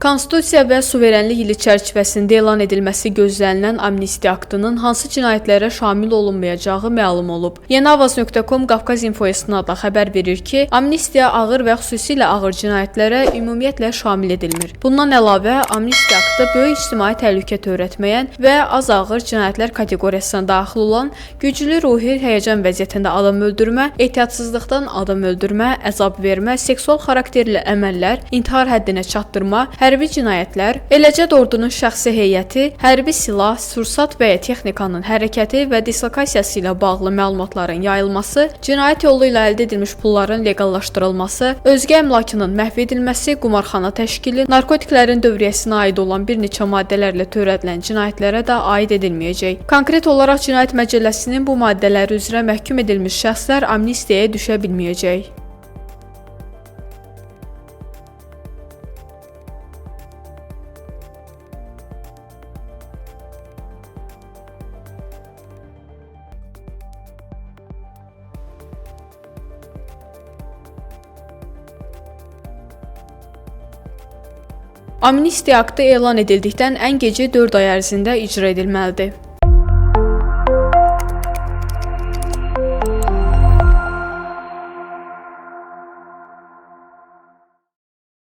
Konstitusiya və suverenlik ili çərçivəsində elan edilməsi gözlənilən amnistiya aktının hansı cinayətlərə şamil olunmayacağı məlum olub. Yeniavaz.com Qafqaz İnfoyasına da xəbər verir ki, amnistiya ağır və xüsusilə ağır cinayətlərə ümumiyyətlə şamil edilmir. Bundan əlavə, amnistiya aktı böyük ictimai təhlükə törətməyən və az ağır cinayətlər kateqoriyasına daxil olan güclü ruhi həyəcan vəziyyətində adam öldürmə, ehtiyatsızlıqdan adam öldürmə, əzab vermə, seksual xarakterli əməllər, intihar həddinə çatdırma, hərbi cinayətlər, eləcə də ordunun şəxsi heyəti, hərbi silah, sursat və ya texnikanın hərəkəti və dislokasiyası ilə bağlı məlumatların yayılması, cinayət yolu ilə əldə edilmiş pulların leqallaşdırılması, özgə əmlakının məhv edilməsi, qumarxana təşkili, narkotiklərin dövriyyəsinə aid olan bir neçə maddələrlə törədilən cinayətlərə də aid edilməyəcək. Konkret olaraq Cinayət Məcəlləsinin bu maddələri üzrə məhkum edilmiş şəxslər amnistiyaya düşə bilməyəcək. Amnistiya aktı elan edildikdən ən gecə 4 ay ərzində icra edilməlidir.